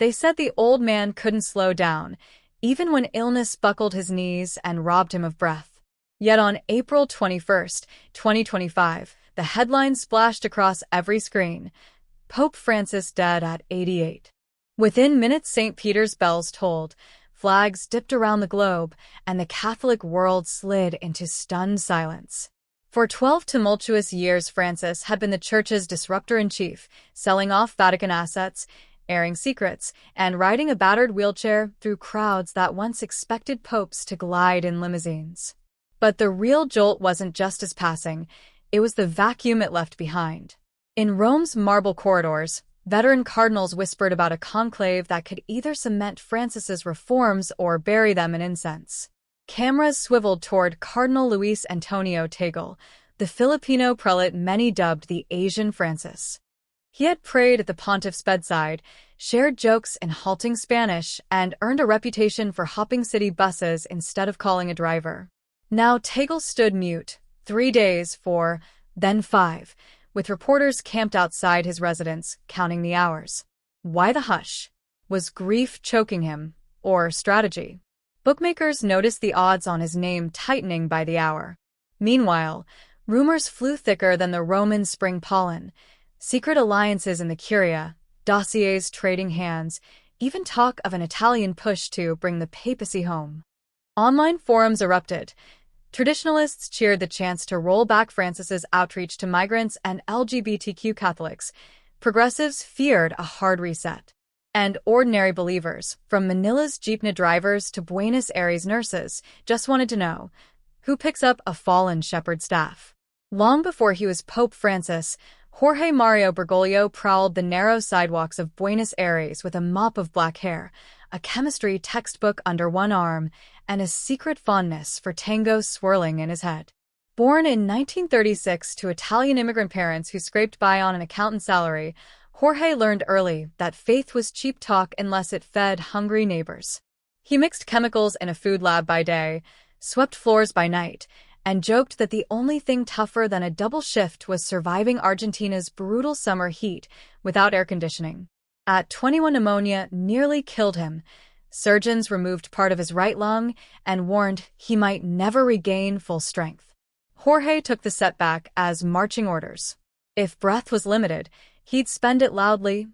They said the old man couldn't slow down, even when illness buckled his knees and robbed him of breath. Yet on April 21st, 2025, the headline splashed across every screen: Pope Francis dead at 88. Within minutes, St. Peter's bells tolled, flags dipped around the globe, and the Catholic world slid into stunned silence. For 12 tumultuous years, Francis had been the Church's disruptor-in-chief, selling off Vatican assets, airing secrets, and riding a battered wheelchair through crowds that once expected popes to glide in limousines. But the real jolt wasn't just his passing, it was the vacuum it left behind. In Rome's marble corridors, veteran cardinals whispered about a conclave that could either cement Francis's reforms or bury them in incense. Cameras swiveled toward Cardinal Luis Antonio Tagle, the Filipino prelate many dubbed the Asian Francis. He had prayed at the pontiff's bedside, shared jokes in halting Spanish, and earned a reputation for hopping city buses instead of calling a driver. Now Tagle stood mute, 3 days, 4, then 5, with reporters camped outside his residence, counting the hours. Why the hush? Was grief choking him, or strategy? Bookmakers noticed the odds on his name tightening by the hour. Meanwhile, rumors flew thicker than the Roman spring pollen. Secret alliances in the Curia, dossiers trading hands, even talk of an Italian push to bring the papacy home. Online forums erupted. Traditionalists cheered the chance to roll back Francis's outreach to migrants and LGBTQ Catholics. Progressives feared a hard reset. And ordinary believers, from Manila's jeepney drivers to Buenos Aires nurses, just wanted to know, who picks up a fallen shepherd staff? Long before he was Pope Francis, Jorge Bergoglio prowled the narrow sidewalks of Buenos Aires with a mop of black hair, a chemistry textbook under one arm, and a secret fondness for tango swirling in his head. Born in 1936 to Italian immigrant parents who scraped by on an accountant's salary, Jorge learned early that faith was cheap talk unless it fed hungry neighbors. He mixed chemicals in a food lab by day, swept floors by night, and joked that the only thing tougher than a double shift was surviving Argentina's brutal summer heat without air conditioning. At 21, pneumonia nearly killed him. Surgeons removed part of his right lung and warned he might never regain full strength. Jorge took the setback as marching orders. If breath was limited, he'd spend it loudly,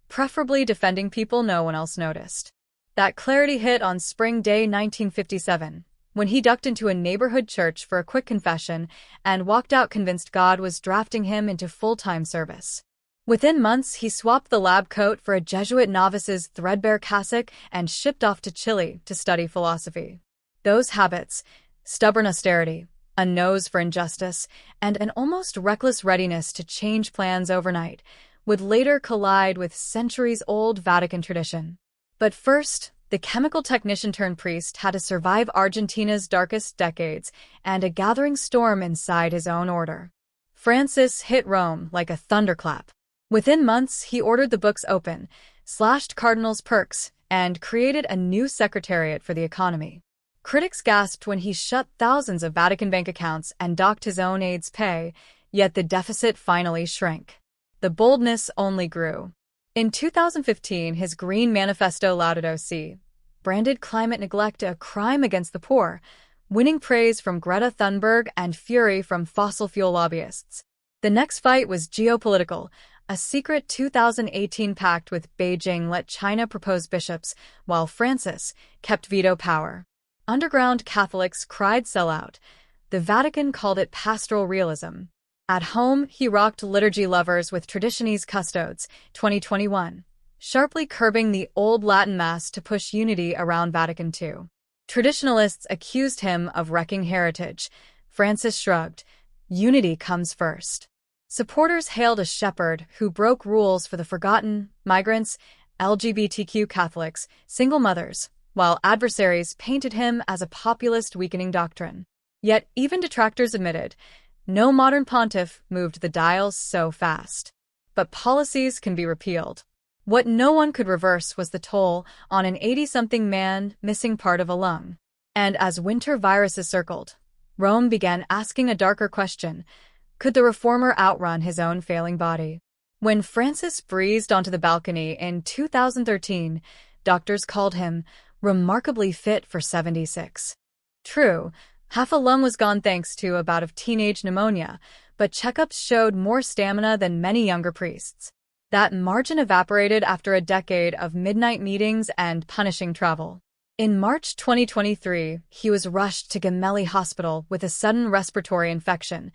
preferably defending people no one else noticed. That clarity hit on spring day 1957, when he ducked into a neighborhood church for a quick confession and walked out convinced God was drafting him into full-time service. Within months, he swapped the lab coat for a Jesuit novice's threadbare cassock and shipped off to Chile to study philosophy. Those habits, stubborn austerity, a nose for injustice, and an almost reckless readiness to change plans overnight, would later collide with centuries-old Vatican tradition. But first, the chemical technician-turned-priest had to survive Argentina's darkest decades and a gathering storm inside his own order. Francis hit Rome like a thunderclap. Within months, he ordered the books open, slashed cardinals' perks, and created a new secretariat for the economy. Critics gasped when he shut thousands of Vatican bank accounts and docked his own aides' pay, yet the deficit finally shrank. The boldness only grew. In 2015, his Green Manifesto Laudato Si branded climate neglect a crime against the poor, winning praise from Greta Thunberg and fury from fossil fuel lobbyists. The next fight was geopolitical. A secret 2018 pact with Beijing let China propose bishops, while Francis kept veto power. Underground Catholics cried sellout. The Vatican called it pastoral realism. At home, he rocked liturgy lovers with Traditionis Custodes, 2021, sharply curbing the old Latin Mass to push unity around Vatican II. Traditionalists accused him of wrecking heritage. Francis shrugged. Unity comes first. Supporters hailed a shepherd who broke rules for the forgotten, migrants, LGBTQ Catholics, single mothers, while adversaries painted him as a populist weakening doctrine. Yet even detractors admitted, no modern pontiff moved the dials so fast. But policies can be repealed. What no one could reverse was the toll on an 80-something man missing part of a lung. And as winter viruses circled, Rome began asking a darker question: could the reformer outrun his own failing body? When Francis breezed onto the balcony in 2013, doctors called him remarkably fit for 76. True, half a lung was gone thanks to a bout of teenage pneumonia, but checkups showed more stamina than many younger priests. That margin evaporated after a decade of midnight meetings and punishing travel. In March 2023, he was rushed to Gemelli Hospital with a sudden respiratory infection.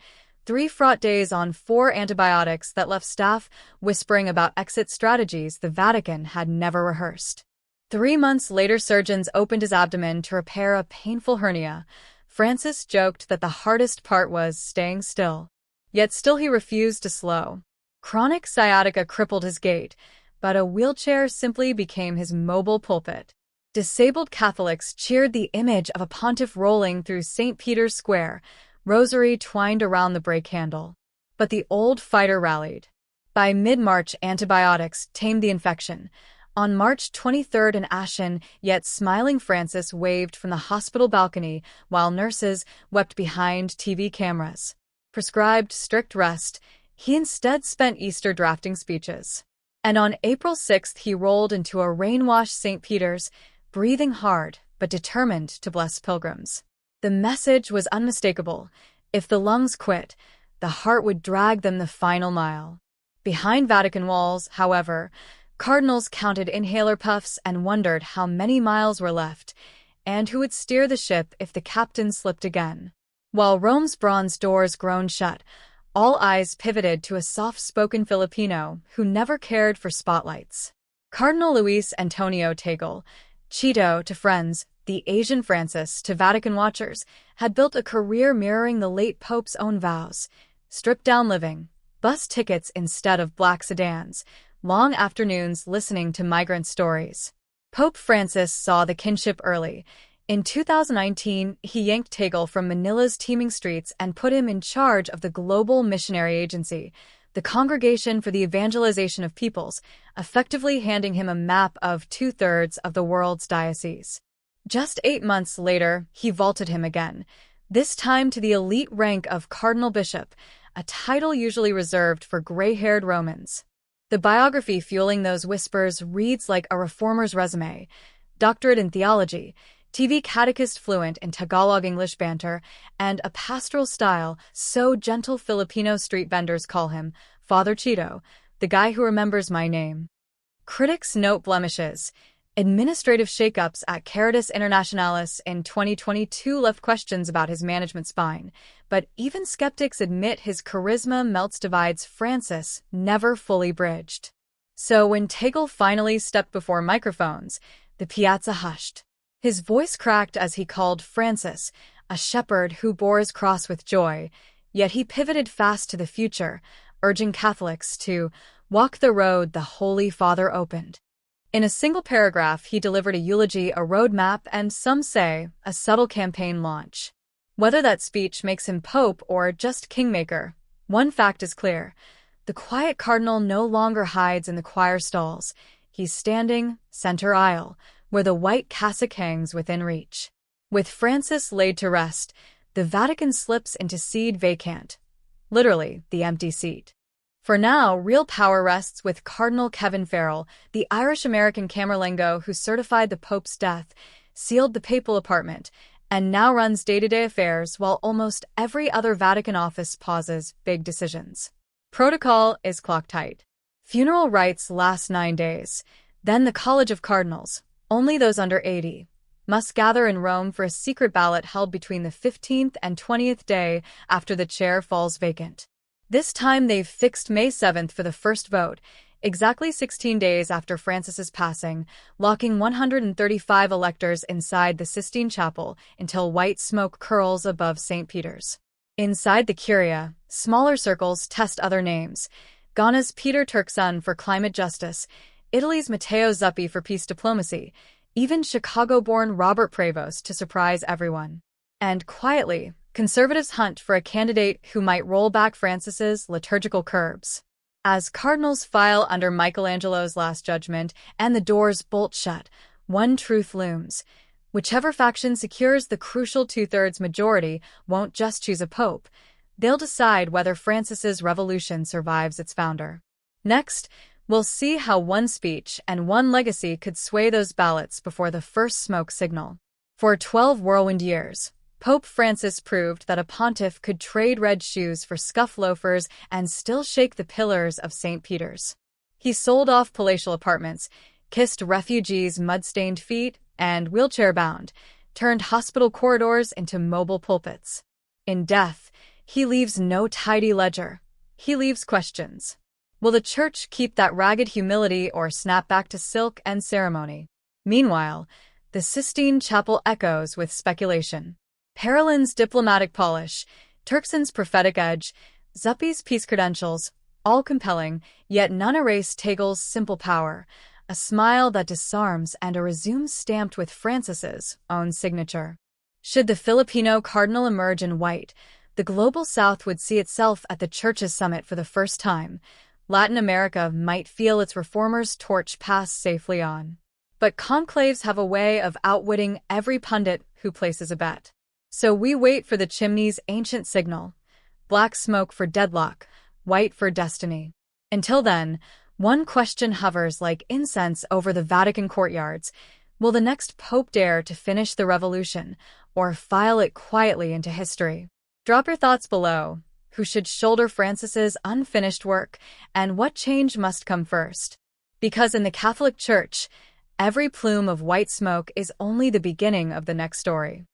3 fraught days on 4 antibiotics that left staff whispering about exit strategies the Vatican had never rehearsed. 3 months later, surgeons opened his abdomen to repair a painful hernia. Francis joked that the hardest part was staying still. Yet still he refused to slow. Chronic sciatica crippled his gait, but a wheelchair simply became his mobile pulpit. Disabled Catholics cheered the image of a pontiff rolling through St. Peter's Square, rosary twined around the brake handle. But the old fighter rallied. By mid-March, antibiotics tamed the infection. On March 23rd, an ashen, yet smiling Francis waved from the hospital balcony while nurses wept behind TV cameras. Prescribed strict rest, he instead spent Easter drafting speeches. And on April 6th, he rolled into a rain-washed St. Peter's, breathing hard but determined to bless pilgrims. The message was unmistakable. If the lungs quit, the heart would drag them the final mile. Behind Vatican walls, however, cardinals counted inhaler puffs and wondered how many miles were left, and who would steer the ship if the captain slipped again. While Rome's bronze doors groaned shut, all eyes pivoted to a soft-spoken Filipino who never cared for spotlights. Cardinal Luis Antonio Tagle, Cheeto to friends, the Asian Francis to Vatican watchers, had built a career mirroring the late Pope's own vows. Stripped-down living, bus tickets instead of black sedans, long afternoons listening to migrant stories. Pope Francis saw the kinship early. In 2019, he yanked Tagle from Manila's teeming streets and put him in charge of the Global Missionary Agency, the Congregation for the Evangelization of Peoples, effectively handing him a map of 2/3 of the world's dioceses. Just 8 months later, he vaulted him again, this time to the elite rank of Cardinal Bishop, a title usually reserved for gray-haired Romans. The biography fueling those whispers reads like a reformer's resume: doctorate in theology, TV catechist fluent in Tagalog English banter, and a pastoral style so gentle Filipino street vendors call him Father Cheeto, the guy who remembers my name. Critics note blemishes. Administrative shakeups at Caritas Internationalis in 2022 left questions about his management spine, but even skeptics admit his charisma melts divides Francis never fully bridged. So when Tagle finally stepped before microphones, the piazza hushed. His voice cracked as he called Francis a shepherd who bore his cross with joy, yet he pivoted fast to the future, urging Catholics to walk the road the Holy Father opened. In a single paragraph, he delivered a eulogy, a roadmap, and some say, a subtle campaign launch. Whether that speech makes him pope or just kingmaker, one fact is clear. The quiet cardinal no longer hides in the choir stalls. He's standing center aisle, where the white cassock hangs within reach. With Francis laid to rest, the Vatican slips into sede vacante, literally the empty seat. For now, real power rests with Cardinal Kevin Farrell, the Irish-American Camerlengo who certified the Pope's death, sealed the papal apartment, and now runs day-to-day affairs while almost every other Vatican office pauses big decisions. Protocol is clock-tight. Funeral rites last 9 days. Then the College of Cardinals, only those under 80, must gather in Rome for a secret ballot held between the 15th and 20th day after the chair falls vacant. This time they've fixed May 7th for the first vote, exactly 16 days after Francis's passing, locking 135 electors inside the Sistine Chapel until white smoke curls above St. Peter's. Inside the Curia, smaller circles test other names: Ghana's Peter Turkson for climate justice, Italy's Matteo Zuppi for peace diplomacy, even Chicago-born Robert Prevost to surprise everyone. And quietly, conservatives hunt for a candidate who might roll back Francis's liturgical curbs. As cardinals file under Michelangelo's Last Judgment and the doors bolt shut, one truth looms: whichever faction secures the crucial 2/3 majority won't just choose a pope. They'll decide whether Francis's revolution survives its founder. Next, we'll see how one speech and one legacy could sway those ballots before the first smoke signal. For 12 whirlwind years, Pope Francis proved that a pontiff could trade red shoes for scuff loafers and still shake the pillars of St. Peter's. He sold off palatial apartments, kissed refugees' mud-stained feet, and, wheelchair-bound, turned hospital corridors into mobile pulpits. In death, he leaves no tidy ledger. He leaves questions. Will the Church keep that ragged humility or snap back to silk and ceremony? Meanwhile, the Sistine Chapel echoes with speculation. Parolin's diplomatic polish, Turkson's prophetic edge, Zuppi's peace credentials, all compelling, yet none erase Tagle's simple power, a smile that disarms and a resume stamped with Francis's own signature. Should the Filipino cardinal emerge in white, the global South would see itself at the Church's summit for the first time. Latin America might feel its reformers' torch pass safely on. But conclaves have a way of outwitting every pundit who places a bet. So we wait for the chimney's ancient signal. Black smoke for deadlock, white for destiny. Until then, one question hovers like incense over the Vatican courtyards. Will the next pope dare to finish the revolution, or file it quietly into history? Drop your thoughts below. Who should shoulder Francis's unfinished work, and what change must come first? Because in the Catholic Church, every plume of white smoke is only the beginning of the next story.